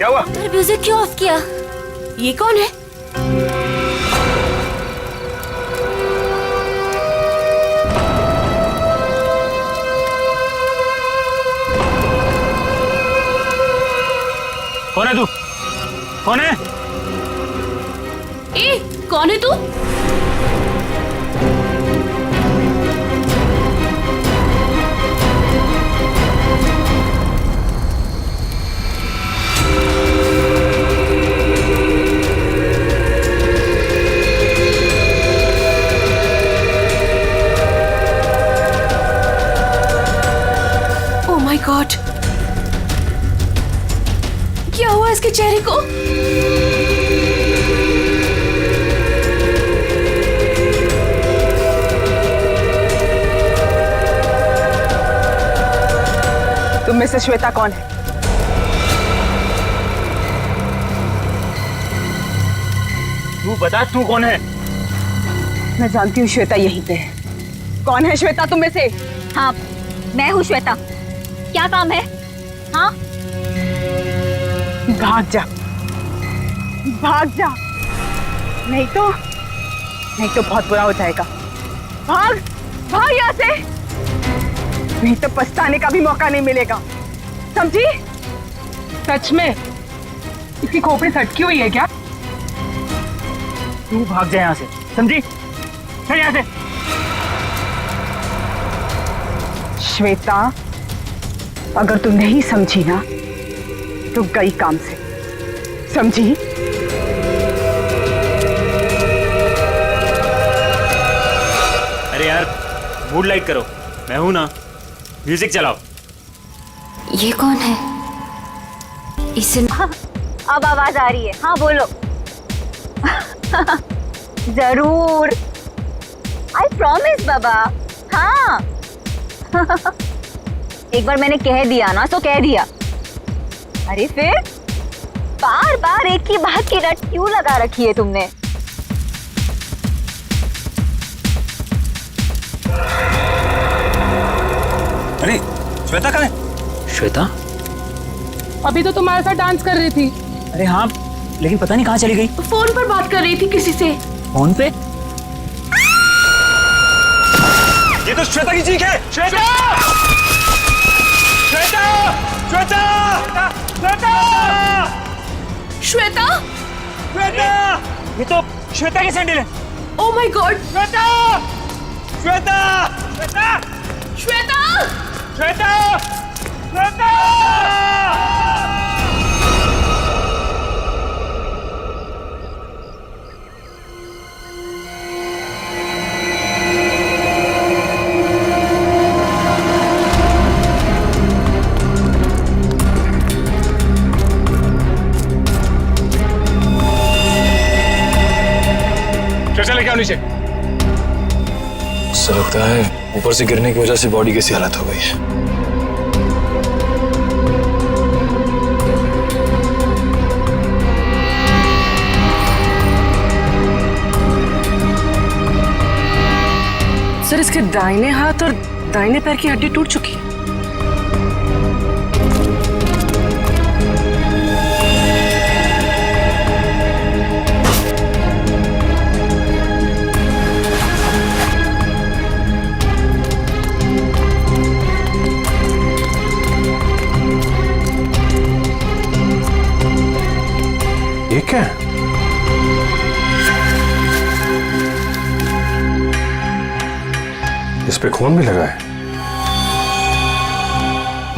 क्या हुआ? म्यूजिक क्यों ऑफ किया? ये कौन है? कौन है तू? कौन है? ए, कौन है तू? ओह माय गॉड, क्या हुआ इसके चेहरे को? तुम में से श्वेता कौन है? तू बता, तू कौन है? मैं जानती हूँ श्वेता यहीं पे है। कौन है श्वेता तुम में से? हाँ, मैं हूँ श्वेता। क्या काम है? हाँ, भाग जा, भाग जा, नहीं तो बहुत बुरा हो जाएगा। भाग, भाग यहाँ से, नहीं तो पछताने का भी मौका नहीं मिलेगा, समझी? सच में इसकी खोपड़ी सटकी हुई है क्या? तू भाग जा यहाँ से, समझी? चल यहाँ से। श्वेता, अगर तू नहीं समझी ना तो गई काम से, समझी? अरे यार, मूड लाइट करो, मैं हूं ना। म्यूजिक चलाओ। ये कौन है? इसे अब आवाज आ रही है। हाँ बोलो। जरूर, आई प्रॉमिस बाबा। हाँ। एक बार मैंने कह दिया ना तो कह दिया। अरे फिर बार बार एक ही बात की रट क्यों लगा रखी है तुमने? अरे श्वेता कहाँ है? श्वेता? अभी तो तुम्हारे साथ डांस कर रही थी। अरे हाँ, लेकिन पता नहीं कहाँ चली गई। फोन पर बात कर रही थी किसी से। फोन पे? ये तो श्वेता की चीख है। श्वेता! श्वेता! श्वेता! श्वेता! श्वेता? श्वेता! ये तो श्वेता की सैंडल है। Oh my God! Shweta! Shweta! Shweta! Shweta! Shweta! Shweta! चल लेके आओ नीचे। ऐसा लगता है ऊपर से गिरने की वजह से बॉडी कैसी हालत हो गई है। सर, इसके दाहिने हाथ और दाहिने पैर की हड्डी टूट चुकी है। ये क्या है? इस पे खून भी लगा है।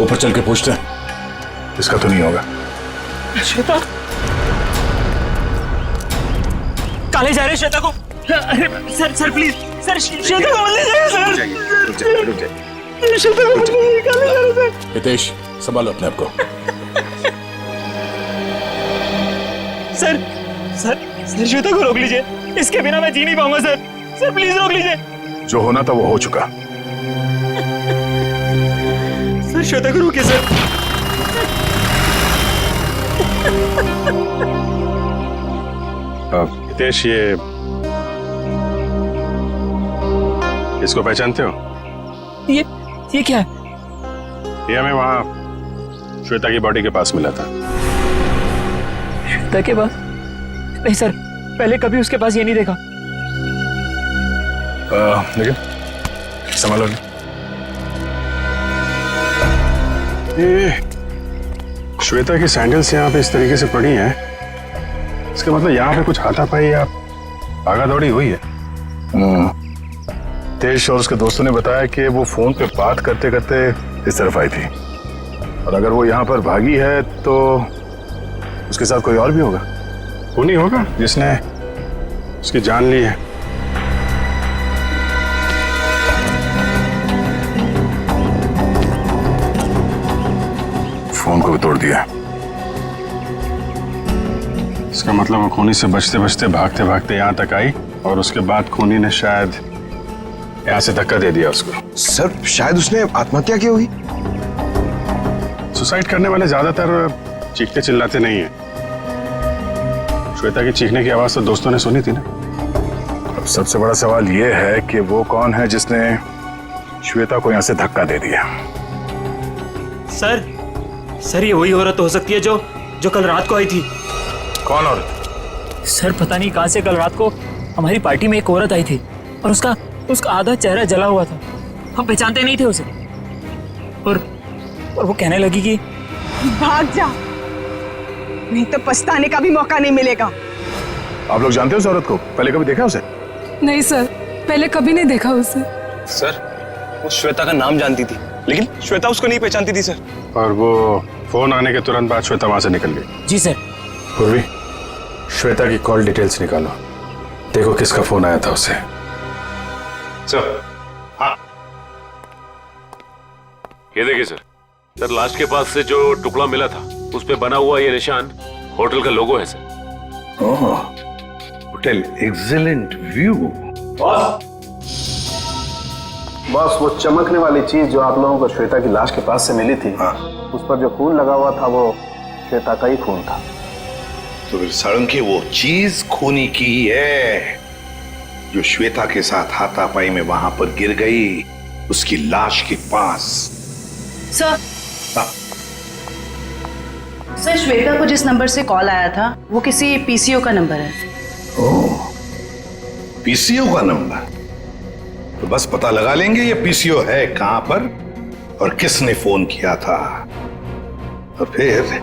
ऊपर चल के पूछते हैं। इसका तो नहीं होगा। श्वेता काले जा रहे श्वेता को। अरे सर प्लीज सर, श्वेता को मत ले जाइए सर। रुक जाइए। श्वेता को मत ले जाइए, काले जा रहे सर। हितेश, संभालो अपने आप को। सर सर सर श्वेता को रोक लीजिए, इसके बिना मैं जी नहीं पाऊंगा सर। सर प्लीज रोक लीजिए। जो होना था वो हो चुका। सर श्वेता को रोकिए सर। हितेश, इसको पहचानते हो? ये क्या है? ये हमें वहां श्वेता की बॉडी के पास मिला था। श्वेता के पास? नहीं सर, पहले कभी उसके पास ये नहीं देखा। लेकिन संभालो। ये श्वेता की सैंडल्स यहाँ पे इस तरीके से पड़ी हैं, इसका मतलब यहाँ पे कुछ हाथापाई या भागा दौड़ी हुई है। तेज और उसके दोस्तों ने बताया कि वो फोन पे बात करते करते इस तरफ आई थी, और अगर वो यहाँ पर भागी है तो उसके साथ कोई और भी होगा। वो नहीं होगा जिसने उसकी जान ली है। फोन को भी तोड़ दिया। इसका मतलब वो खूनी से बचते बचते भागते भागते यहाँ तक आई, और उसके बाद खूनी ने शायद यहाँ से धक्का दे दिया उसको। सर शायद उसने आत्महत्या की होगी। सुसाइड करने वाले ज्यादातर चीखते चिल्लाते नहीं हैं। श्वेता की चीखने की आवाज तो दोस्तों ने सुनी थी ना। अब सबसे बड़ा सवाल ये है कि वो कौन है जिसने श्वेता को यहाँ से धक्का दे दिया। सर ये वही औरत हो सकती है जो कल रात को आई थी। कौन औरत? सर पता नहीं कहां से कल रात को हमारी पार्टी में एक औरत आई थी, और उसका आधा चेहरा जला हुआ था। हम पहचानते नहीं थे उसे, और वो कहने लगी कि भाग जा, नहीं तो पछताने का भी मौका नहीं मिलेगा। आप लोग जानते हो उस औरत को? पहले कभी देखा उसे? नहीं सर, पहले कभी नहीं देखा उसे। सर वो श्वेता का नाम जानती थी, लेकिन श्वेता उसको नहीं पहचानती थी सर। और वो फोन आने के तुरंत बाद श्वेता वहां से निकल गई। जी सर। पूर्वी, श्वेता की कॉल डिटेल्स निकालो, देखो किसका फोन आया था उसे। सर हाँ, ये देखिए सर, लाश के पास से जो टुकड़ा मिला था उस पे बना हुआ ये निशान होटल का लोगो है सर। ओह, होटल एक्सीलेंट व्यू। बॉस, वो चमकने वाली चीज जो आप लोगों को श्वेता की लाश के पास से मिली थी, हाँ, उस पर जो खून लगा हुआ था वो श्वेता का ही खून था। तो फिर सारंगी वो चीज खूनी की ही है जो श्वेता के साथ हाथापाई में वहां पर गिर गई, उसकी लाश के पास। सर, हाँ। सर श्वेता को जिस नंबर से कॉल आया था वो किसी पीसीओ का नंबर है। ओह, पीसीओ का नंबर? तो बस पता लगा लेंगे ये पीसीओ है कहां पर और किसने फोन किया था, और फिर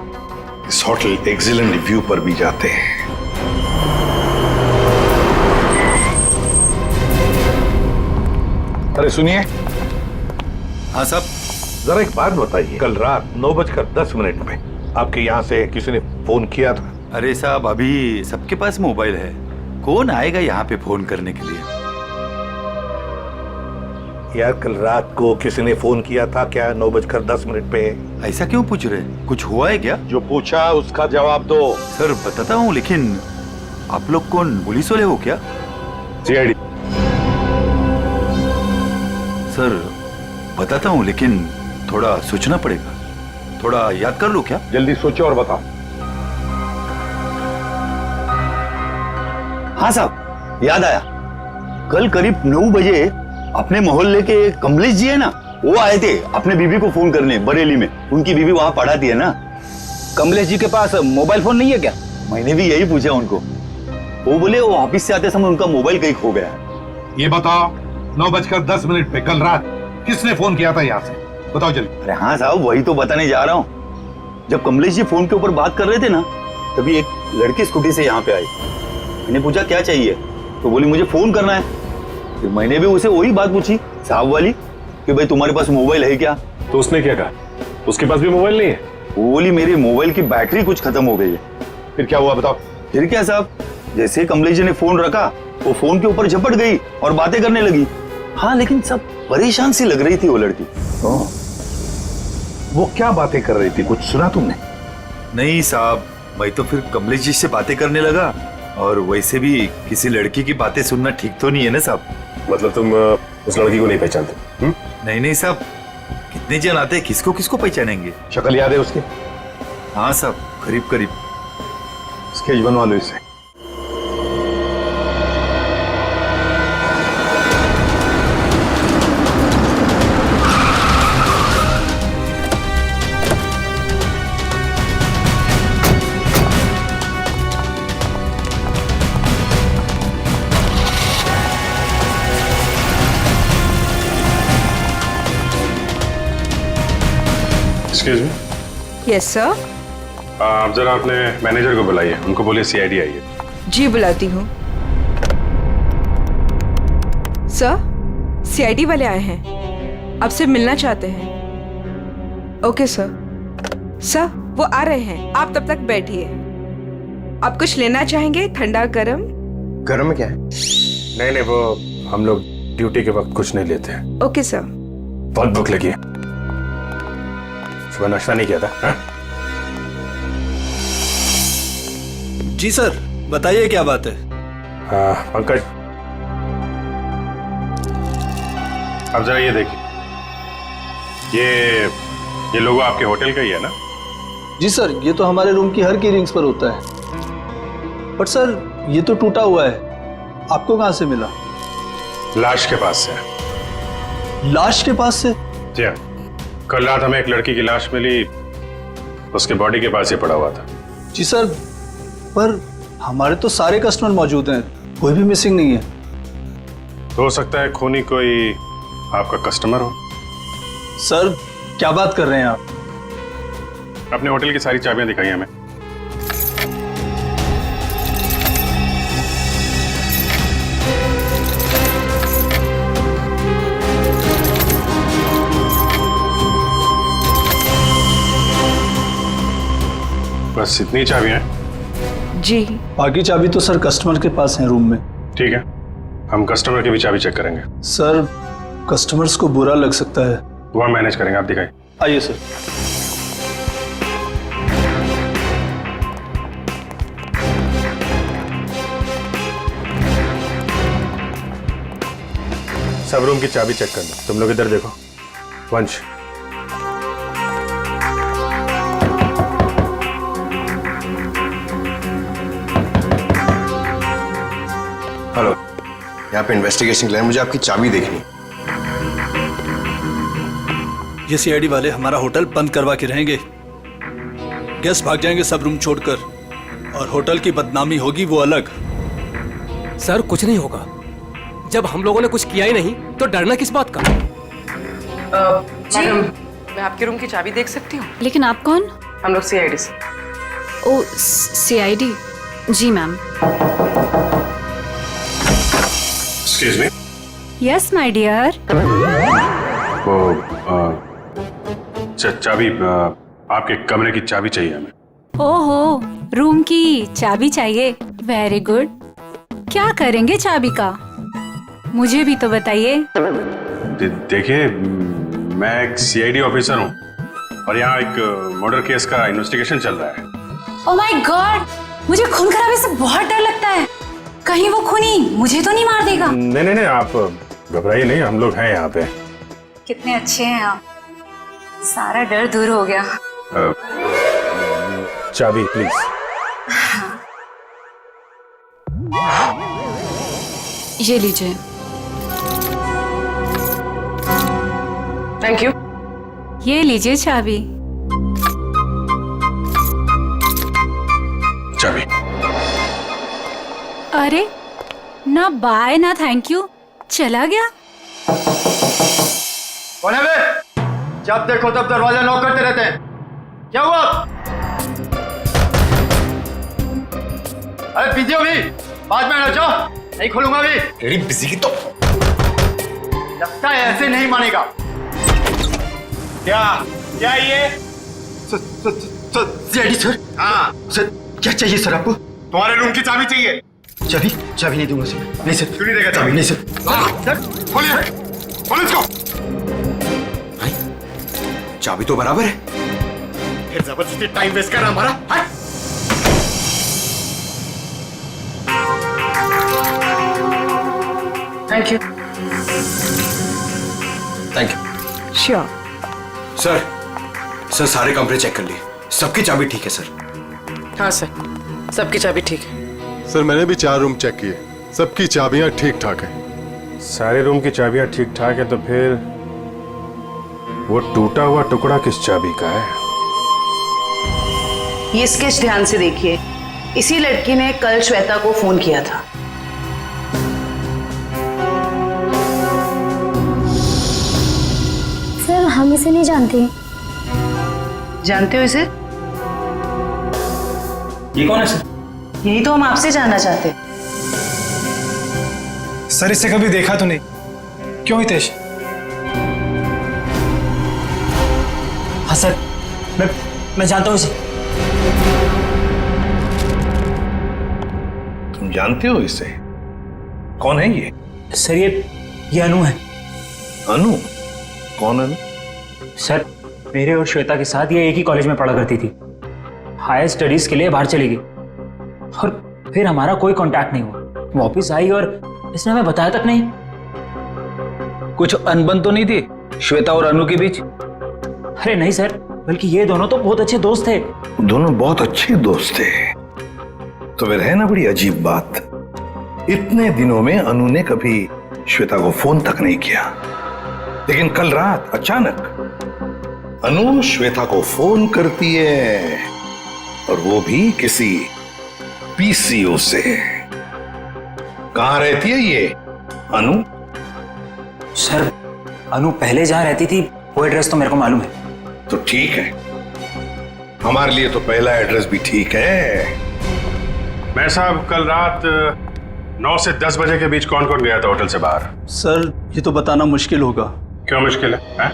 इस होटल एक्सीलेंट व्यू पर भी जाते हैं। अरे सुनिए। हाँ साहब। जरा एक बात बताइए, कल रात 9:10 पे आपके यहाँ से किसी ने फोन किया था? अरे साहब, अभी सबके पास मोबाइल है, कौन आएगा यहाँ पे फोन करने के लिए? यार कल रात को किसी ने फोन किया था क्या 9:10 पे? ऐसा क्यों पूछ रहे? कुछ हुआ है क्या? जो पूछा उसका जवाब दो। सर बताता हूँ, लेकिन आप लोग कौन, पुलिस वाले हो क्या? सीआईडी। सर बताता हूँ, लेकिन थोड़ा सोचना पड़ेगा, थोड़ा याद कर लो क्या? जल्दी सोचो और बताओ। हाँ साहब, याद आया। कल करीब 9 बजे अपने मोहल्ले के कमलेश जी है ना, वो आए थे अपने बीबी को फोन करने बरेली में। उनकी बीबी वहां पढ़ाती है ना। कमलेश जी के पास मोबाइल फोन नहीं है क्या? मैंने भी यही पूछा उनको, वो बोले वो ऑफिस से आते समय उनका मोबाइल कहीं खो गया। ये बताओ 9:10 पे कल रात किसने फोन किया था यहाँ से? बताओ जल्दी। अरे हाँ साहब, वही तो बताने जा रहा हूँ। जब कमलेश जी फोन के ऊपर बात कर रहे थे ना, तभी एक लड़की स्कूटी से यहाँ पे आई। मैंने पूछा क्या चाहिए, तो बोली मुझे फोन करना है। फिर मैंने भी उसे वही बात पूछी साहब वाली कि भाई तुम्हारे पास मोबाइल है क्या? तो उसने क्या कहा? उसके पास भी मोबाइल नहीं है? वो बोली मेरी मोबाइल की बैटरी कुछ खत्म हो गई है। फिर क्या हुआ बताओ? फिर क्या साहब, जैसे ही कमलेश जी ने फोन रखा, वो फोन के ऊपर झपट गई और बातें करने लगी। हाँ, लेकिन सब परेशान सी लग रही थी वो लड़की। वो क्या बातें कर रही थी, कुछ सुना तुमने? नहीं साहब, मैं तो फिर कमलेश जी से बातें करने लगा, और वैसे भी किसी लड़की की बातें सुनना ठीक तो नहीं है ना साहब। मतलब तुम उस लड़की को नहीं पहचानते? नहीं नहीं साहब, कितने जन आते हैं, किसको किसको पहचानेंगे? शक्ल याद है उसकी? हाँ साहब, करीब करीब। स्केच बनवा लो इससे। Excuse me. Yes sir. आप जरा अपने मैनेजर को बुलाइए, उनको बोलिए सीआईडी आई है। जी बुलाती हूँ। सर सीआईडी वाले आए हैं, आपसे मिलना चाहते हैं। Okay sir. सर वो आ रहे हैं, आप तब तक बैठिए। आप कुछ लेना चाहेंगे? ठंडा गरम? गरम में क्या है? नहीं नहीं, वो हम लोग ड्यूटी के वक्त कुछ नहीं लेते हैं। Okay sir. बहुत भूख लगी है, सुबह नाश्ता नहीं किया था। हाँ? जी सर, बताइए क्या बात है। पंकज, अब जरा ये देखिए, ये लोगो आपके होटल का ही है ना? जी सर, ये तो हमारे रूम की हर की रिंग्स पर होता है। बट सर ये तो टूटा हुआ है, आपको कहां से मिला? लाश के पास से। लाश के पास से? जी हाँ, कल रात हमें एक लड़की की लाश मिली, उसके बॉडी के पास ही पड़ा हुआ था। जी सर, पर हमारे तो सारे कस्टमर मौजूद हैं, कोई भी मिसिंग नहीं है। हो सकता है खूनी कोई आपका कस्टमर हो। सर क्या बात कर रहे हैं आप? अपने होटल की सारी चाबियां दिखाई हमें। बस इतनी चाबियां हैं? जी। बाकी चाबी तो सर कस्टमर के पास है रूम में। ठीक है, हम कस्टमर की भी चाबी चेक करेंगे। सर कस्टमर्स को बुरा लग सकता है। वो हम मैनेज करेंगे, आप दिखाइए। आइए सर। सब रूम की चाबी चेक कर दो। तुम लोग इधर देखो। वंश, हेलो, यहाँ पे इन्वेस्टिगेशन के लिए मुझे आपकी चाबी देखनी। ये सीआईडी वाले हमारा होटल बंद करवा के रहेंगे। गेस्ट भाग जाएंगे सब रूम छोड़कर, और होटल की बदनामी होगी वो अलग। सर कुछ नहीं होगा, जब हम लोगों ने कुछ किया ही नहीं तो डरना किस बात का? मैडम, मैं आपके रूम की चाबी देख सकती हूँ? लेकिन आप कौन? हम लोग सीआईडी से। Oh CID? जी ma'am. Excuse me. Yes my dear. वो चाबी, आपके कमरे की चाबी चाहिए हमें। ओहो, रूम की चाबी चाहिए? Very good. क्या करेंगे चाबी का? मुझे भी तो बताइए। देखिए, मैं एक सीआईडी ऑफिसर हूँ और यहाँ एक मर्डर केस का इन्वेस्टिगेशन चल रहा है। ओह माय गॉड, मुझे खून खराबे से बहुत डर लगता है। कहीं वो खूनी मुझे तो नहीं मार देगा? नहीं नहीं नहीं, आप घबराइए नहीं, हम लोग हैं यहाँ पे। कितने अच्छे हैं आप, सारा डर दूर हो गया। चाबी प्लीज। ये लीजिए। Thank you. ये लीजिए चाबी। चाबी। अरे ना बाय ना थैंक यू, चला गया। कौन है बे? जब देखो तब दरवाजा नॉक करते रहते हैं, क्या हुआ? अरे बिजी हो भी, बाद में आ जाओ, नहीं खोलूंगा भी। तेरी बिजी की तो लगता है ऐसे नहीं मानेगा। क्या क्या ये? CID sir. हाँ सर, क्या चाहिए सर आपको? तुम्हारे रूम की चाबी चाहिए। चाबी? चाबी नहीं दूंगा सर। नहीं सर। क्यों नहीं देगा चाबी? नहीं सर। सर खोलिए, खोलो इसको। चाबी तो बराबर है, फिर जबरदस्ती टाइम वेस्ट कर रहा हमारा। Thank you. Thank you. Sure. Sir सारे कमरे चेक कर लिए, सबकी चाबी ठीक है सर। हाँ सर, सबकी चाबी ठीक है। सर मैंने भी 4 रूम चेक किए, सबकी चाबियां ठीक ठाक हैं। सारे रूम की चाबियां ठीक ठाक है, तो फिर वो टूटा हुआ टुकड़ा किस चाबी का है? ये स्केच ध्यान से देखिए, इसी लड़की ने कल श्वेता को फोन किया था। सर हम इसे नहीं जानते। जानते हो इसे? ये कौन है सर? यही तो हम आपसे जानना चाहते। सर इससे कभी देखा तो नहीं, क्यों हितेश? हाँ सर, मैं जानता हूँ इसे। तुम जानते हो इसे? कौन है ये? सर ये अनु है। अनु? कौन अनु? सर मेरे और श्वेता के साथ ये एक ही कॉलेज में पढ़ा करती थी। हायर स्टडीज के लिए बाहर चली गई और फिर हमारा कोई कांटेक्ट नहीं हुआ। वापस आई और इसने हमें बताया तक नहीं। कुछ अनबन तो नहीं थी श्वेता और अनु के बीच? अरे नहीं सर, बल्कि ये दोनों तो बहुत अच्छे दोस्त थे। दोनों बहुत अच्छे दोस्त थे तो फिर है ना बड़ी अजीब बात, इतने दिनों में अनु ने कभी श्वेता को फोन तक नहीं किया, लेकिन कल रात अचानक अनु श्वेता को फोन करती है और वो भी किसी पीसीओ से। कहां रहती है ये अनु? सर अनु पहले जहां रहती थी वो एड्रेस तो मेरे को मालूम है। तो ठीक है, हमारे लिए तो पहला एड्रेस भी ठीक है। मैं साहब कल रात 9 से 10 बजे के बीच कौन कौन गया था होटल से बाहर? सर ये तो बताना मुश्किल होगा। क्यों मुश्किल है?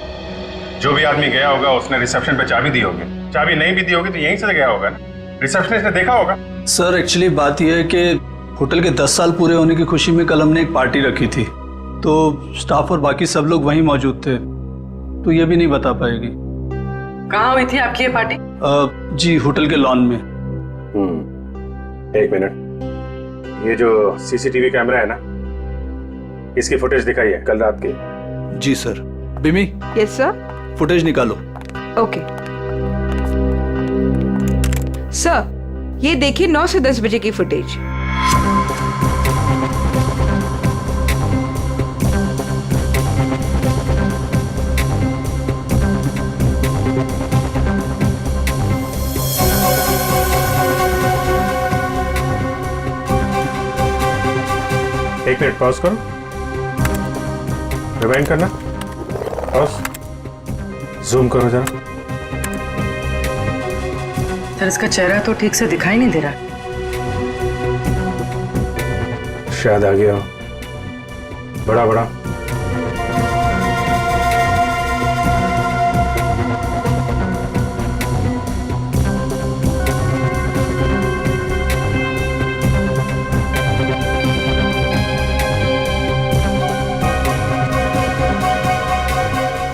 जो भी आदमी गया होगा उसने रिसेप्शन पे चाबी दी होगी, चाबी नहीं भी दी होगी तो यहीं से गया होगा ना, रिसेप्शनिस्ट ने देखा होगा। सर एक्चुअली बात यह है कि होटल के 10 साल पूरे होने की खुशी में कल हमने एक पार्टी रखी थी, तो स्टाफ और बाकी सब लोग वहीं मौजूद थे, तो ये भी नहीं बता पाएगी। कहाँ हुई थी आपकी ये पार्टी? जी होटल के लॉन में। एक मिनट, ये जो सीसीटीवी कैमरा है ना, इसकी फुटेज दिखाइए कल रात की। जी सर। बिमी? Yes sir. फुटेज निकालो। ओके सर, ये देखिए 9 से 10 बजे की फुटेज। एक मिनट पॉज करो, रिवाइंड करना, पॉज, जूम करो जरा। सर इसका चेहरा तो ठीक से दिखाई नहीं दे रहा। शायद आ गया हो, बड़ा बड़ा।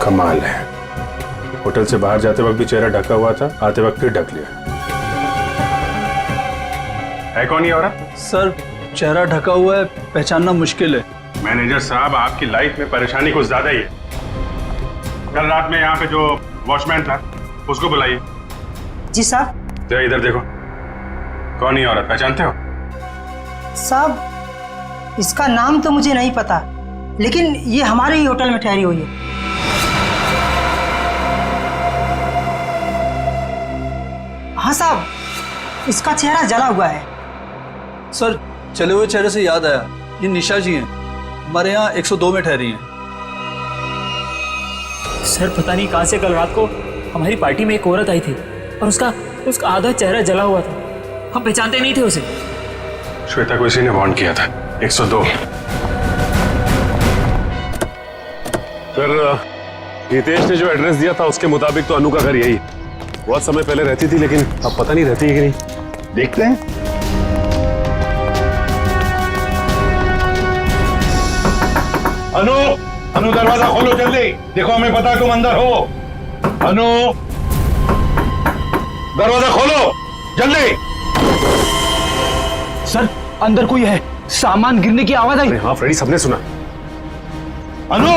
कमाल है, होटल से बाहर जाते वक्त भी चेहरा ढका हुआ था, आते वक्त फिर ढक लिया। है कौन ये औरत? सर चेहरा ढका हुआ है, पहचानना मुश्किल है। मैनेजर साहब आपकी लाइफ में परेशानी कुछ ज्यादा ही है। कल रात में यहाँ पे जो वॉचमैन था उसको बुलाइए। जी साहब। तो इधर देखो, कौन ये औरत, पहचानते हो? साहब इसका नाम तो मुझे नहीं पता, लेकिन ये हमारे ही होटल में ठहरी हुई है। हाँ साहब, इसका चेहरा जला हुआ है। सर चले हुए चेहरे से याद आया, ये निशा जी हैं, हमारे यहाँ 102 में ठहरी हैं। सर पता नहीं कहां से कल रात को हमारी पार्टी में एक औरत आई थी और उसका आधा चेहरा जला हुआ था। हम पहचानते नहीं थे उसे। श्वेता को इसी ने वार्न किया था। 102। फिर हितेश ने जो एड्रेस दिया था उसके मुताबिक तो अनु का घर यही बहुत समय पहले रहती थी, लेकिन अब पता नहीं रहती है कि नहीं। देखते हैं। अनु, अनु दरवाजा खोलो जल्दी, देखो हमें पता है तुम अंदर हो। अनु दरवाजा खोलो जल्दी। सर अंदर कोई है, सामान गिरने की आवाज आई। हाँ फ्रेडी, सबने सुना। अनु,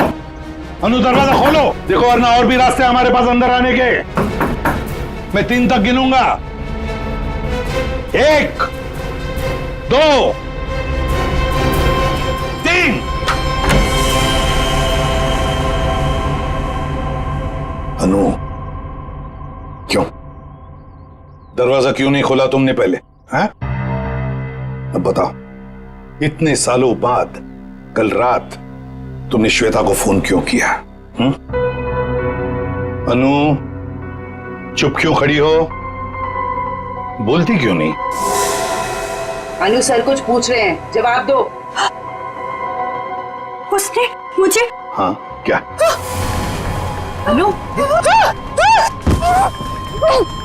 अनु दरवाजा खोलो, देखो वरना और भी रास्ते हमारे पास अंदर आने के। मैं 3 तक गिनूंगा। 1 2 3। अनु, क्यों दरवाजा क्यों नहीं खोला तुमने पहले? हैं? अब बताओ, इतने सालों बाद कल रात तुमने श्वेता को फोन क्यों किया? अनु, चुप क्यों खड़ी हो? बोलती क्यों नहीं? अनु सर कुछ पूछ रहे हैं, जवाब दो। उसने मुझे। हाँ क्या? अनु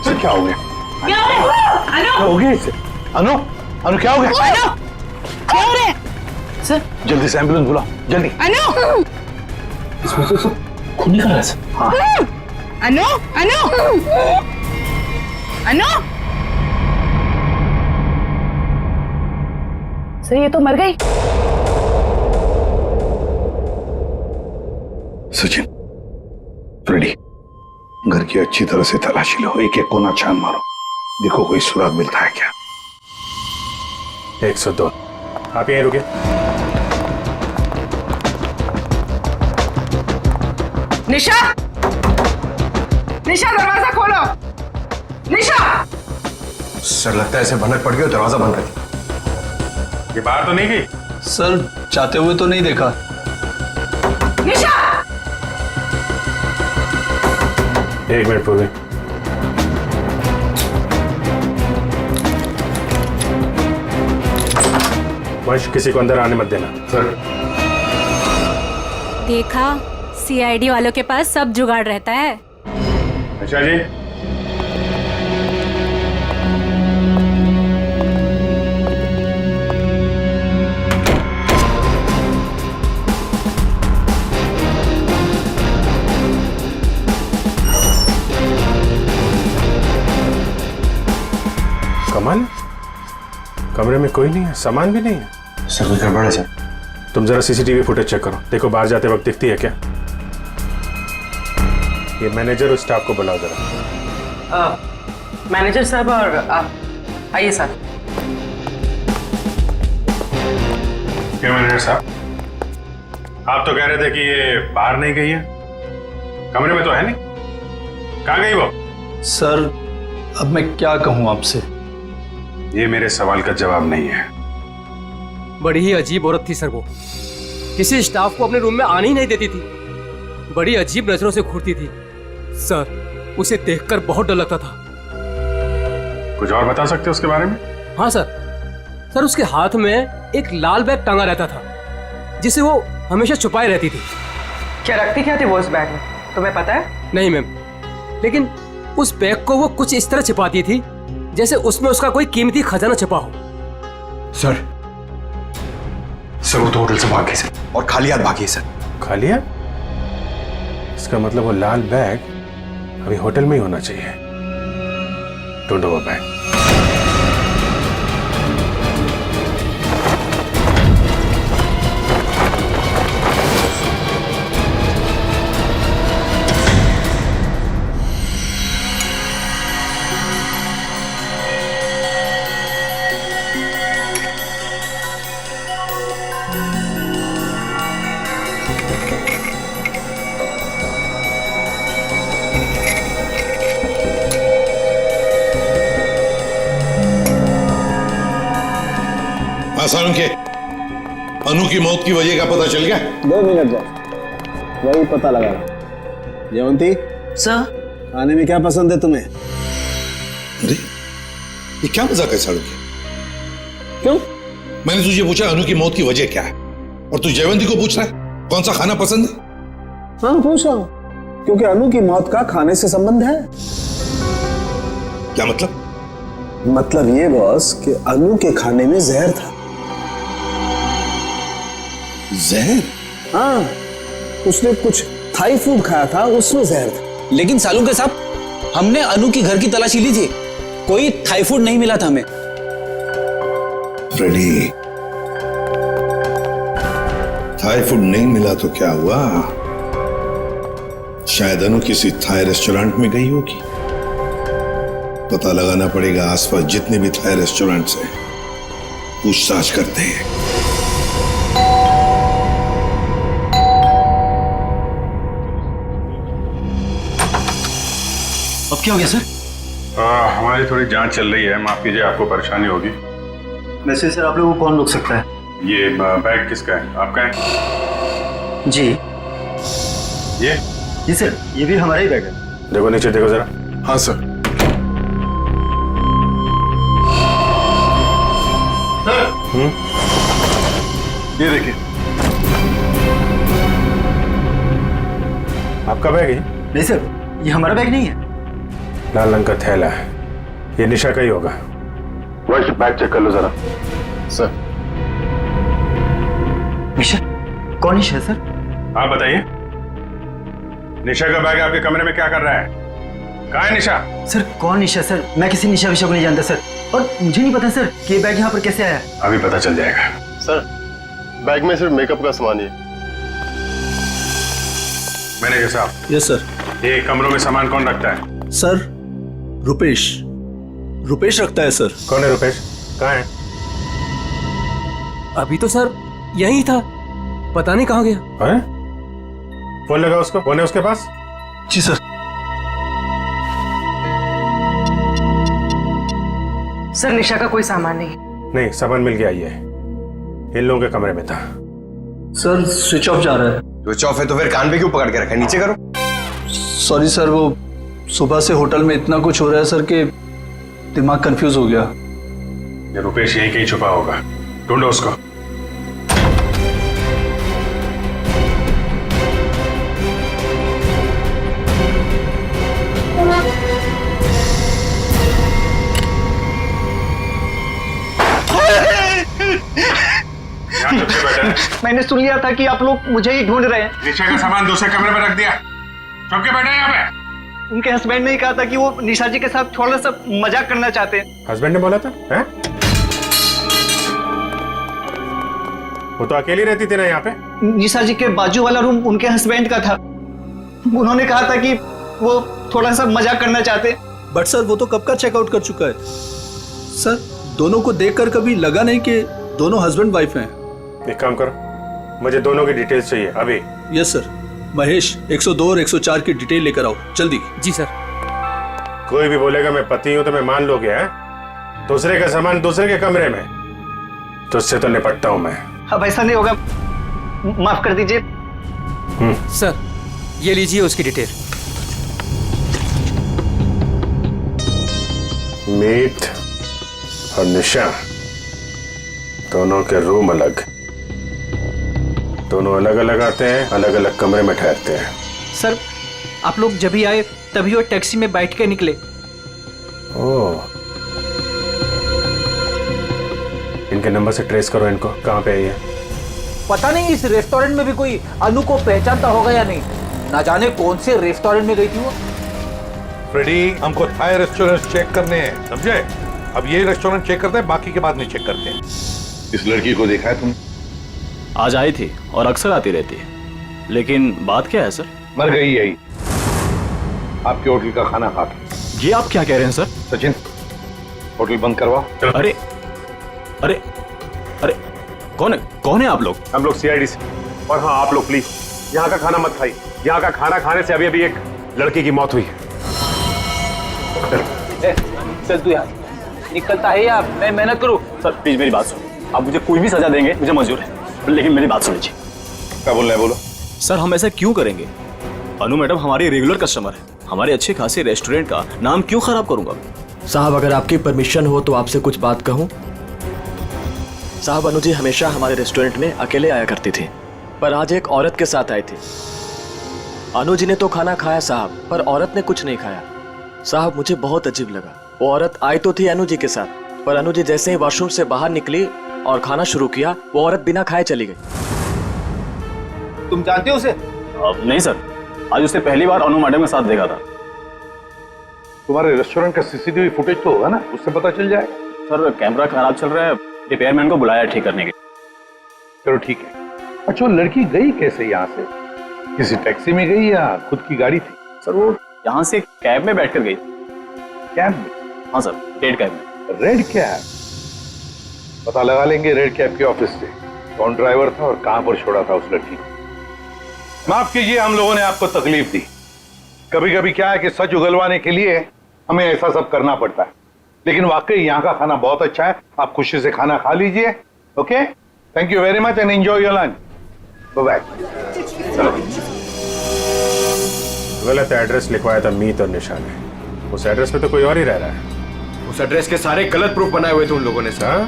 सर क्या हो गया? क्या हो रहा है? क्या हो गया इसे? अनु अनु क्या हो गया? अनु क्या हो रहा है? सर जल्दी से एम्बुलेंस बुलाओ जल्दी। अनु इसमें से खून निकल रहा है। हाँ अनु अनु अनु सर ये तो मर गई। सचिन, फ्रेडी, घर की अच्छी तरह से तलाशी लो, एक एक कोना छान मारो, देखो कोई सुराग मिलता है क्या। 102। आप यहीं रुके। निशा निशा दरवाजा खोलो। निशा सर लगता है ऐसे भनक पड़ गई, दरवाजा बंद कर। ये बाहर तो नहीं गई? सर जाते हुए तो नहीं देखा। निशा 1 मिनट पूर्वी। वंश, किसी को अंदर आने मत देना। सर। देखा, सीआईडी वालों के पास सब जुगाड़ रहता है। अच्छा जी। कमल, कमरे में कोई नहीं है, सामान भी नहीं है। सर कुछ गड़बड़ है सर। तुम जरा सीसीटीवी फुटेज चेक करो, देखो बाहर जाते वक्त दिखती है क्या। ये मैनेजर और स्टाफ को बुलाओ जरा। मैनेजर साहब और आप आइए सर। क्या मैनेजर साहब, आप तो कह रहे थे कि ये बाहर नहीं गई है, कमरे में तो है नहीं, कहाँ गई वो? सर अब मैं क्या कहूँ आपसे? ये मेरे सवाल का जवाब नहीं है। बड़ी ही अजीब औरत थी सर वो, किसी स्टाफ को अपने रूम में आने ही नहीं देती थी, बड़ी अजीब नजरों से घूरती थी सर, उसे देखकर बहुत डर लगता था। कुछ और बता सकते हो उसके बारे में? हाँ सर उसके हाथ में एक लाल बैग टांगा रहता था जिसे वो हमेशा छुपाए रहती थी। क्या रखती क्या थी वो उस बैग में, तुम्हें पता है? नहीं मैम, लेकिन उस बैग को वो कुछ इस तरह छिपाती थी जैसे उसमें उसका कोई कीमती खजाना छिपा हो। सर वो तो होटल से भाग गई सर, और खाली हाथ भागी सर। खाली हाथ? इसका मतलब वो लाल बैग अभी होटल में ही होना चाहिए। ढूंढो वो बैग। आसान के अनु की मौत की वजह का पता चल गया? 2 मिनट जाओ, वही पता लगा। जयवंती सर, खाने में क्या पसंद है तुम्हें? अरे ये क्या मजाक है साड़ू के? क्यों? मैंने तुझे पूछा अनु की मौत की वजह क्या है, और तू जयवंती को पूछ रहा है कौन सा खाना पसंद है? हाँ पूछ रहा हूं, क्योंकि अनु की मौत का खाने से संबंध है। क्या मतलब? मतलब ये बॉस कि अनु के खाने में जहर था। जहर? हाँ, उसने कुछ थाई फूड खाया था, उसमें जहर था। लेकिन सालू के साहब, हमने अनु की घर की तलाशी ली थी, कोई थाई फूड नहीं मिला था हमें। फ्रेडी, थाई फूड नहीं मिला तो क्या हुआ? शायद अनु किसी थाई रेस्टोरेंट में गई होगी। पता लगाना पड़ेगा आसपास जितने भी थाई रेस्टोरेंट्स हैं, पूछताछ करते हैं। अब क्या हो गया सर? हमारी थोड़ी जांच चल रही है, माफ कीजिए आपको परेशानी होगी। वैसे सर आप लोगों को कौन रोक सकता है? ये बैग किसका है? आपका है? जी ये जी सर, ये भी हमारा ही बैग है। देखो नीचे देखो जरा। हाँ सर। ये देखिए, आपका बैग है? नहीं सर, ये हमारा बैग नहीं है। लाल रंग का थैला है, ये निशा का ही होगा। वही बैग चेक कर लो जरा। सर। निशा? कौन निशा सर? आप बताइए, निशा का बैग आपके कमरे में क्या कर रहा है? कहाँ है निशा? सर कौन निशा सर? मैं किसी निशा विशा को नहीं जानता सर, और मुझे नहीं पता सर कि ये बैग यहाँ पर कैसे आया। अभी पता चल जाएगा। सर बैग में सिर्फ मेकअप का सामान ही है। मैनेजर साहब। Yes sir. ये कमरों में सामान कौन रखता है? सर रुपेश, रुपेश रखता है सर। कौन है रुपेश? कहाँ है? अभी तो सर यही था, पता नहीं कहाँ गया। है? फोन लगा उसको, फोन है उसके पास? जी सर। सर निशा का कोई सामान नहीं। नहीं, सामान मिल गया, ये इन लोगों के कमरे में था। सर स्विच ऑफ जा रहा है। स्विच ऑफ है तो फिर कान पे क्यों पकड़ के रखा है? नीचे करो। सॉरी सर, वो सुबह से होटल में इतना कुछ हो रहा है सर कि दिमाग कंफ्यूज हो गया। ये रुपेश यहीं कहीं छुपा होगा, ढूंढो उसको। मैंने सुन लिया था कि आप लोग मुझे ही ढूंढ रहे हैं। निशा का सामान दूसरे कमरे में रख दिया, चुप के बैठे यहाँ पे। उनके हस्बैंड ने ही कहा था कि वो निशा जी के साथ थोड़ा सा मजाक करना चाहते हैं। हस्बैंड ने बोला था? हैं? वो तो अकेली रहती थी ना यहाँ पे। निशा जी के बाजू वाला रूम उनके हस्बैंड का था, उन्होंने कहा था कि वो थोड़ा सा मजाक करना चाहते। बट सर वो तो कब का चेकआउट कर चुका है सर। दोनों को देखकर कभी लगा नहीं कि दोनों हस्बैंड वाइफ हैं। एक काम करो, मुझे दोनों की डिटेल्स चाहिए अभी। Yes sir. महेश 102 और 104 की डिटेल लेकर आओ जल्दी। जी सर। कोई भी बोलेगा मैं पति हूं तो मैं मान लोगे? हैं? दूसरे का सामान दूसरे के कमरे में, तो उससे तो निपटता हूं मैं। अब ऐसा नहीं होगा, माफ कर दीजिए। सर ये लीजिए उसकी डिटेल। मीत और निशा दोनों के रूम अलग, दोनों अलग अलग आते हैं, अलग अलग कमरे में ठहरते हैं। सर आप लोग जब ही आए तभी वो टैक्सी में बैठ के निकले। ओह, इनके नंबर से ट्रेस करो इनको, कहाँ पे है ये? पता नहीं इस रेस्टोरेंट में भी कोई अनु को पहचानता होगा या नहीं, ना जाने कौन से रेस्टोरेंट में गई थी वो। फ्रेडी, हमको थाई रेस्टोरेंट चेक करने हैं, समझे? अब ये रेस्टोरेंट चेक करते हैं, बाकी के बाद नहीं चेक करते हैं। इस लड़की को देखा है तुमने? आज आई थी और अक्सर आती रहती है, लेकिन बात क्या है सर? मर गई यही आपके होटल का खाना खा के। ये आप क्या कह रहे हैं सर? सचिन, होटल बंद करवा। अरे अरे अरे कौन है आप लोग? हम लोग सीआईडी से। और हाँ, आप लोग प्लीज यहाँ का खाना मत खाइए, यहाँ का खाना खाने से अभी अभी एक लड़की की मौत हुई है। चल तू यार, निकलता है या मैं मेहनत करूँ? सर प्लीज मेरी बात सुनो, आप मुझे कोई भी सजा देंगे, मुझे मंजूर है, लेकिन मेरी बात सुन लीजिए। क्या बोल रहे हैं? बोलो। सर हम ऐसा क्यों करेंगे? अनु मैडम हमारी रेगुलर कस्टमर है, हमारे अच्छे खासे रेस्टोरेंट का नाम क्यों खराब करूंगा? साहब अगर आपकी परमिशन हो तो आपसे कुछ बात कहूं। साहब अनु जी हमेशा हमारे रेस्टोरेंट में अकेले आया करती थी, पर आज एक औरत के साथ आई थी। अनु जी ने तो खाना खाया साहब, पर औरत ने कुछ नहीं खाया। साहब मुझे बहुत अजीब लगा। वो औरत आई तो थी अनु जी के साथ, पर अनु जी जैसे ही वॉशरूम से बाहर निकली और खाना शुरू किया, वो औरत बिना खाए चली गई। तुम जानते हो उसे? नहीं सर, आज उसे पहली बार अनु मैडम के साथ देखा था। तुम्हारे रेस्टोरेंट का सीसीटीवी फुटेज तो होगा ना, उससे पता चल जाएगा। सर कैमरा खराब चल रहा है, रिपेयरमैन को बुलाया ठीक करने के। चलो ठीक है। अच्छा, वो लड़की गई कैसे यहाँ से? किसी टैक्सी में गई या खुद की गाड़ी थी? सर वो यहाँ से कैब में बैठकर गई। कैब में? हाँ सर, रेड कैब में। Red cab? पता लगा लेंगे रेड कैब के ऑफिस से कौन ड्राइवर था और कहां पर छोड़ा था उस लड़की को। माफ कीजिए, हम लोगों ने आपको तकलीफ दी। कभी कभी क्या है कि सच उगलवाने के लिए हमें ऐसा सब करना पड़ता है, लेकिन वाकई यहाँ का खाना बहुत अच्छा है। आप खुशी से खाना खा लीजिए। Okay, thank you very much and enjoy your lunch. Bye bye. गलत एड्रेस लिखवाया था मीत और निशा ने। उस एड्रेस पे तो कोई और ही रह रहा है। उस एड्रेस के सारे गलत प्रूफ बनाए हुए थे उन लोगों ने सर।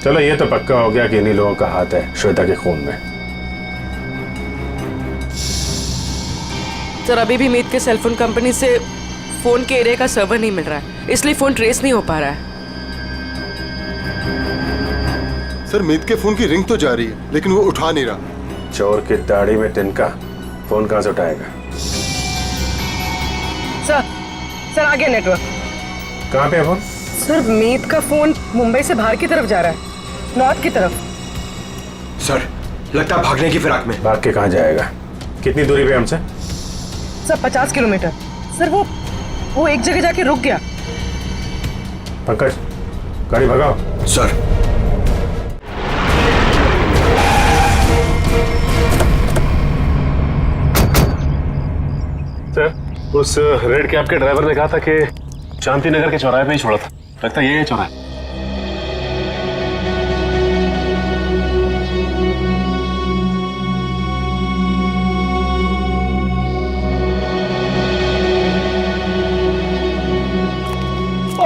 चलो ये तो पक्का हो गया कि इन्हीं लोगों का हाथ है श्वेता के खून में। सर अभी भी मीत के सेलफोन कंपनी से फोन के एरिया का सर्वर नहीं मिल रहा है, इसलिए फोन ट्रेस नहीं हो पा रहा है। सर मीत के फोन की रिंग तो जा रही है लेकिन वो उठा नहीं रहा। चोर की दाढ़ी में तिनका, फोन कहां से उठाएगा? सर आ गया नेटवर्क। कहां पे है फोन? सर मीत का फोन मुंबई से बाहर की तरफ जा रहा है, नॉर्थ की तरफ। सर लगता है भागने की फिराक में। भाग के कहां जाएगा? कितनी दूरी पे हमसे? Sir 50 kilometre. सर वो एक जगह जाके रुक गया। पंकज गाड़ी भगाओ। सर उस रेड कैब के ड्राइवर ने कहा था कि शांति नगर के चौराहे पे ही छोड़ा था। लगता है ये चौराहा है।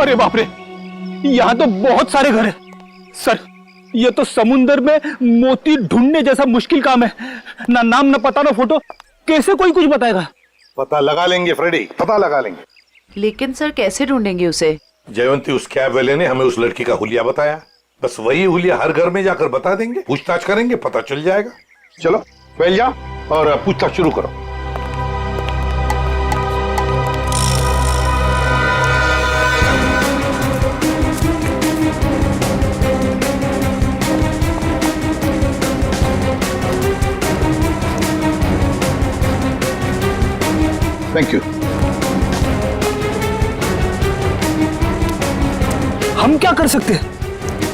अरे बाप रे, यहाँ तो बहुत सारे घर हैं। सर ये तो समुंदर में मोती ढूंढने जैसा मुश्किल काम है। ना नाम ना पता ना फोटो, कैसे कोई कुछ बताएगा? पता लगा लेंगे फ्रेडी, पता लगा लेंगे। लेकिन सर कैसे ढूंढेंगे उसे? जयवंती उस कैब वाले ने हमें उस लड़की का हुलिया बताया, बस वही हुलिया हर घर में जाकर बता देंगे, पूछताछ करेंगे, पता चल जाएगा। चलो पहले जाओ और पूछताछ शुरू करो। Thank you. हम क्या कर सकते हैं?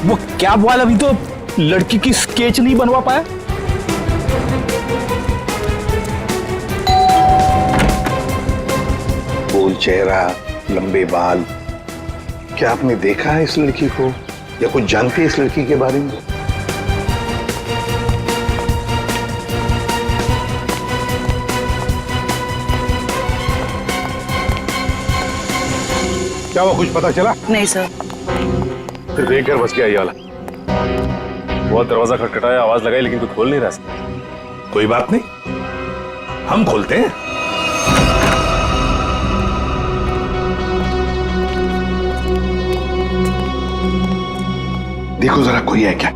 वो कैब वाला भी तो लड़की की स्केच नहीं बनवा पाया। गोल चेहरा, लंबे बाल, क्या आपने देखा है इस लड़की को या कुछ जानते हैं इस लड़की के बारे में? क्या वो कुछ पता चला? नहीं सर। फिर देख कर बच गया ये वाला। बहुत दरवाजा खटखटाया, आवाज लगाई, लेकिन कोई खोल नहीं रहा। कोई बात नहीं, हम खोलते हैं। देखो जरा कोई है क्या?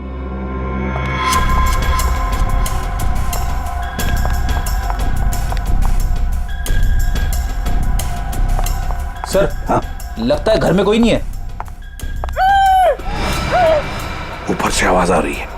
सर हाँ? लगता है घर में कोई नहीं है। ऊपर से आवाज आ रही है।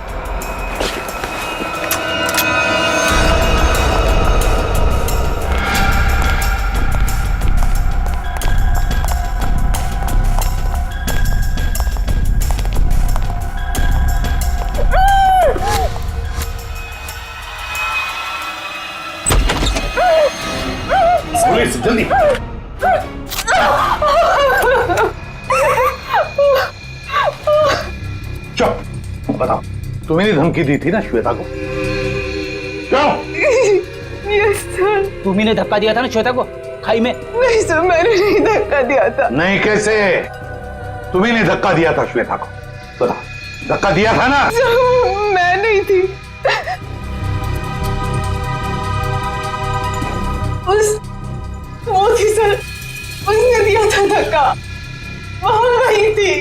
पुलिस जल्दी। चुप, बताओ तुम्हें धमकी दी थी ना श्वेता को? क्यों? Yes sir. तुम्ही ने धक्का दिया था ना श्वेता को खाई में? नहीं सर, मैंने नहीं धक्का दिया था। नहीं कैसे? तुम्ही ने धक्का दिया था श्वेता को, बताओ। धक्का दिया था ना? मैं नहीं थी। वो थी सर, उसने दिया था धक्का। वहां वही थी।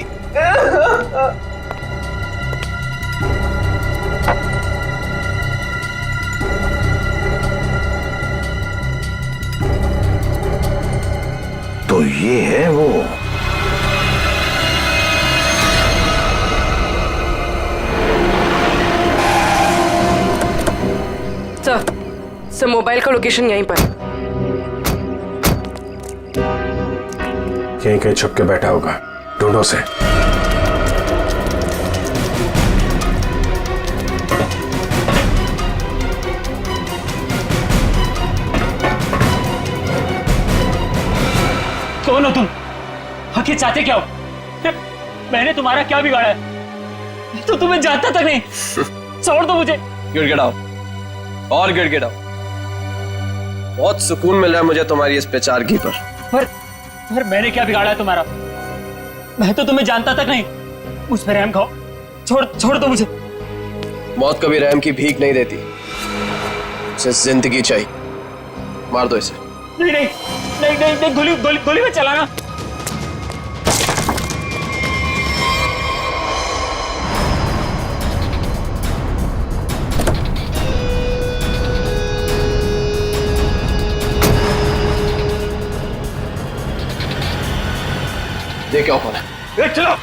तो ये है वो। सर मोबाइल का लोकेशन यहीं पर। कहीं कहीं छुप के बैठा होगा, ढूंढो से। कौन हो तुम? आखिर चाहते क्या हो? मैंने तुम्हारा क्या बिगाड़ा है? तो तुम्हें जानता तक नहीं। छोड़ दो मुझे। गिड़गिड़ाओ और गिड़गिड़ाओ। बहुत सुकून मिल रहा है मुझे तुम्हारी इस पेचारगी पर। सर मैंने क्या बिगाड़ा है तुम्हारा? मैं तो तुम्हें जानता तक नहीं। मुझ पर रहम खाओ, छोड़ दो मुझे। मौत कभी रहम की भीख नहीं देती, उसे जिंदगी चाहिए। मार दो इसे। नहीं, गोली मत चलाना। देख क्या कौन है। चलो।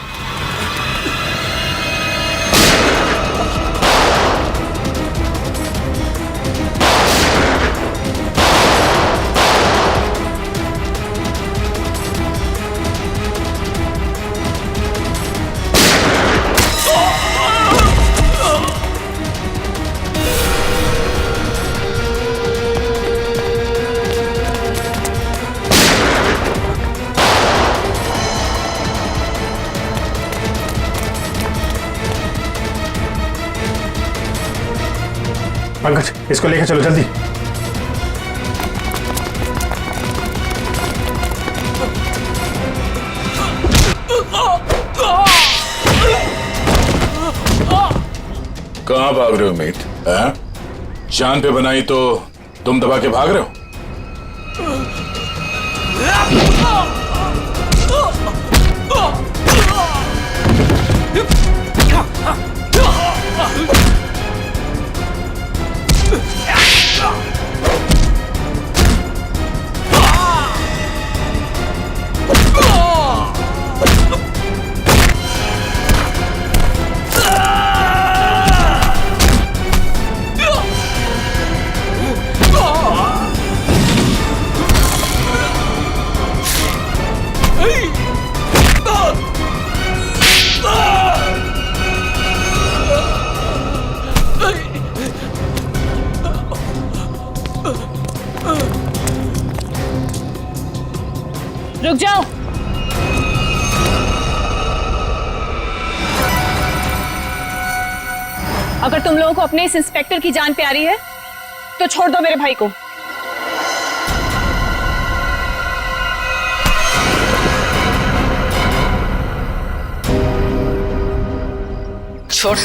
पंकज, इसको लेकर चलो जल्दी। कहां भाग रहे हो मीत? जान पे बनाई तो तुम दबा के भाग रहे हो? रुक जाओ। अगर तुम लोगों को अपने इस इंस्पेक्टर की जान प्यारी है तो छोड़ दो मेरे भाई को। छोड़।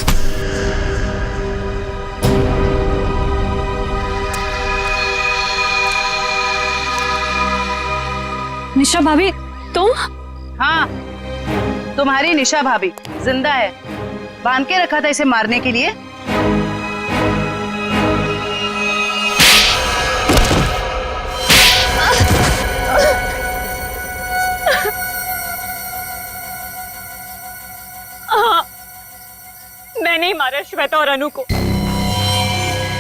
निशा भाभी तुम? हाँ, तुम्हारी निशा भाभी जिंदा है। बांध के रखा था इसे मारने के लिए। मैंने ही मारा श्वेता और अनु को।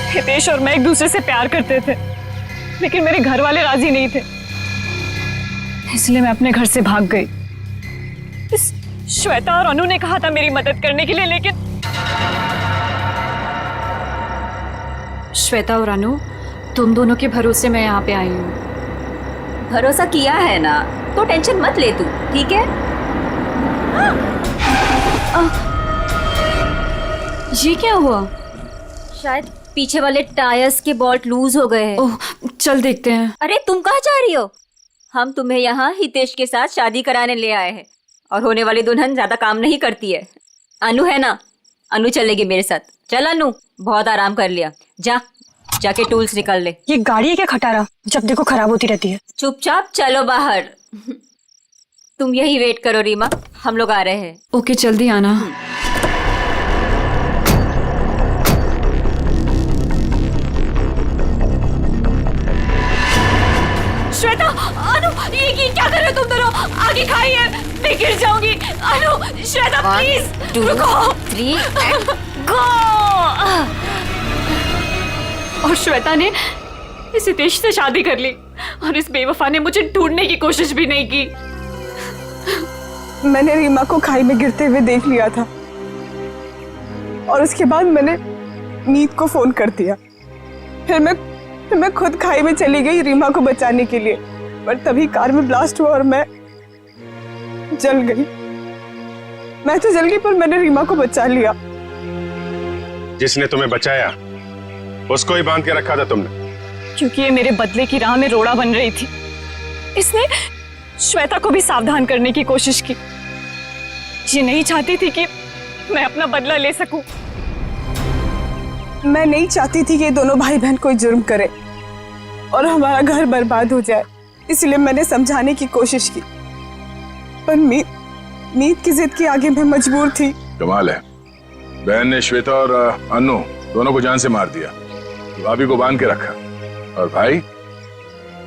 हितेश और मैं एक दूसरे से प्यार करते थे, लेकिन मेरे घर वाले राजी नहीं थे, इसलिए मैं अपने घर से भाग गई। इस श्वेता और अनु ने कहा था मेरी मदद करने के लिए, लेकिन श्वेता और अनु, तुम दोनों के भरोसे मैं यहाँ पे आई हूँ। भरोसा किया है ना, तो टेंशन मत ले तू, ठीक है? ये क्या हुआ? शायद पीछे वाले टायर्स के बोल्ट लूज हो गए हैं। ओह, चल देखते हैं। अरे तुम कहाँ जा रही हो? हम तुम्हें यहाँ हितेश के साथ शादी कराने ले आए हैं, और होने वाली दुल्हन ज्यादा काम नहीं करती है। अनु है ना, अनु चलेगी मेरे साथ। चल अनु, बहुत आराम कर लिया, जाके टूल्स निकाल ले। ये गाड़ी है क्या खटारा, जब देखो खराब होती रहती है। चुपचाप चलो बाहर। तुम यही वेट करो रीमा, हम लोग आ रहे हैं। ओके, जल्दी आना। श्वेता, अनु, ये क्या कर रहे हो तुम दोनों? आगे खाइए, मैं गिर जाऊंगी। अनु, श्वेता प्लीज रुको। 3 गो। और श्वेता ने इस हितेश से शादी कर ली, और इस बेवफा ने मुझे ढूंढने की कोशिश भी नहीं की। मैंने रीमा को खाई में गिरते हुए देख लिया था, और उसके बाद मैंने मीत को फोन कर दिया। फिर मैं खुद खाई में चली गई रीमा को बचाने के लिए, पर तभी कार में ब्लास्ट हुआ और मैं जल गई। मैं तो जल गई, पर मैंने रीमा को बचा लिया। जिसने तुम्हें बचाया उसको ही बांध के रखा था तुमने? क्योंकि ये मेरे बदले की राह में रोड़ा बन रही थी। इसने श्वेता को भी सावधान करने की कोशिश की। ये नहीं चाहती थी कि मैं अपना बदला ले सकूं। मैं नहीं चाहती थी कि ये दोनों भाई बहन कोई जुर्म करे और हमारा घर बर्बाद हो जाए, इसलिए मैंने समझाने की कोशिश की, पर मीत की जिद के आगे मैं मजबूर थी। कमाल है, बहन ने श्वेता और अनु दोनों को जान से मार दिया, भाभी को बांध के रखा, और भाई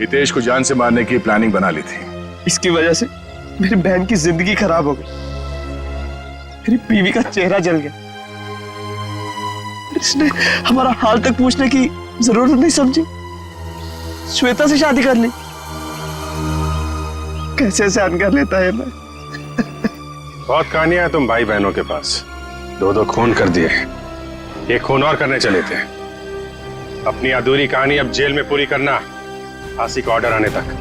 हितेश को जान से मारने की प्लानिंग बना ली थी। इसकी वजह से मेरी बहन की जिंदगी खराब हो गई, मेरी बीवी का चेहरा जल गया। इसने हमारा हाल तक पूछने की जरूरत नहीं समझी, श्वेता से शादी कर ली। कैसे सहन कर लेता है मैं। बहुत कहानियां तुम भाई बहनों के पास, दो खून कर दिए, एक खून और करने चले थे। अपनी अधूरी कहानी अब जेल में पूरी करना, फांसी का ऑर्डर आने तक।